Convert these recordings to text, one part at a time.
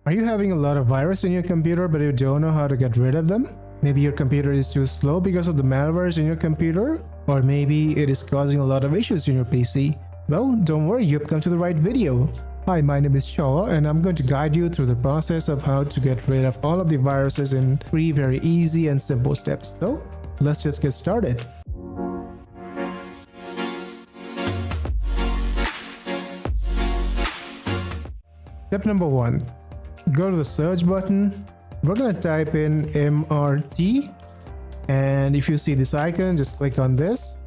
Are you having a lot of viruses in your computer but you don't know how to get rid of them? Maybe your computer is too slow because of the malwares in your computer? Or maybe it is causing a lot of issues in your PC? Well, don't worry, you've come to the right video. Hi, my name is Shaw and I'm going to guide you through the process of how to get rid of all of the viruses in 3 very easy and simple steps. So, let's just get started. Step number 1. Go to the search button. We're going to type in MRT, and if you see this icon, just click on this.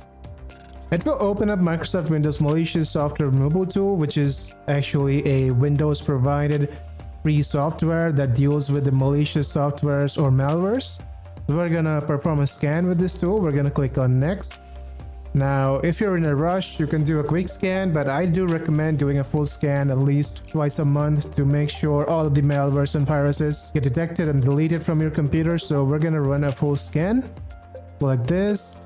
It will open up Microsoft Windows Malicious Software Removal Tool, which is actually a Windows provided free software that deals with the malicious softwares or malwares. So we're gonna perform a scan with this tool. We're gonna click on next. Now, if you're in a rush, you can do a quick scan, but I do recommend doing a full scan at least twice a month to make sure all of the malwares and viruses get detected and deleted from your computer. So we're gonna run a full scan like this.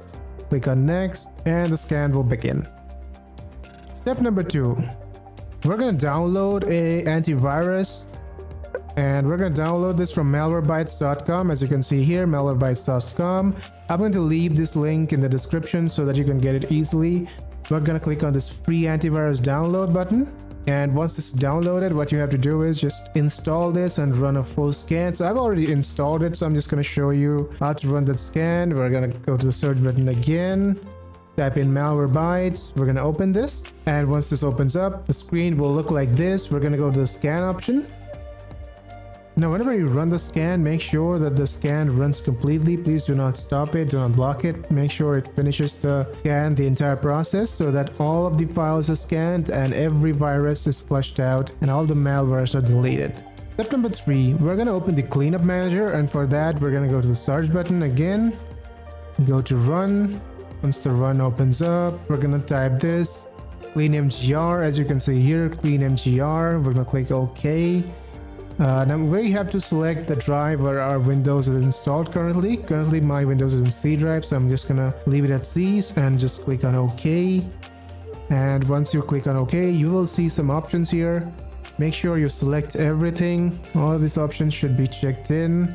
Click on next and the scan will begin. Step number 2. We're going to download a antivirus, and we're going to download this from malwarebytes.com. As you can see here, malwarebytes.com. I'm going to leave this link in the description so that you can get it easily. We're going to click on this free antivirus download button. And once this is downloaded, what you have to do is just install this and run a full scan. So I've already installed it, so I'm just going to show you how to run that scan. We're going to go to the search button again, type in Malwarebytes. We're going to open this, and once this opens up, the screen will look like this. We're going to go to the scan option. Now, whenever you run the scan, make sure that the scan runs completely. Please do not stop it, do not block it. Make sure it finishes the scan, the entire process, so that all of the files are scanned and every virus is flushed out and all the malwares are deleted. Step number 3, we're going to open the cleanup manager, and for that, we're going to go to the search button again, go to run. Once the run opens up, we're going to type this, cleanmgr. As you can see here, cleanmgr. We're going to click OK. Now where you have to select the drive where our Windows is installed currently. Currently my Windows is in C drive, so I'm just gonna leave it at C and just click on OK. And once you click on OK, you will see some options here. Make sure you select everything. All of these options should be checked in.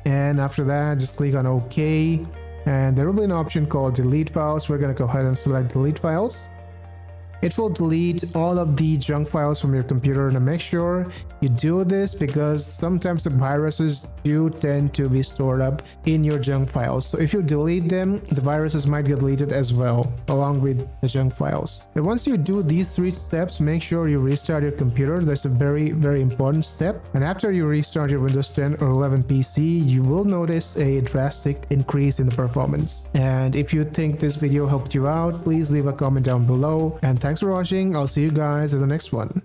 And after that, just click on OK. And there will be an option called delete files. We're gonna go ahead and select delete files. It will delete all of the junk files from your computer. Now make sure you do this because sometimes the viruses do tend to be stored up in your junk files. So if you delete them, the viruses might get deleted as well, along with the junk files. And once you do these 3 steps, make sure you restart your computer. That's a very, very important step. And after you restart your Windows 10 or 11 PC, you will notice a drastic increase in the performance. And if you think this video helped you out, please leave a comment down below. And thanks for watching. I'll see you guys in the next one.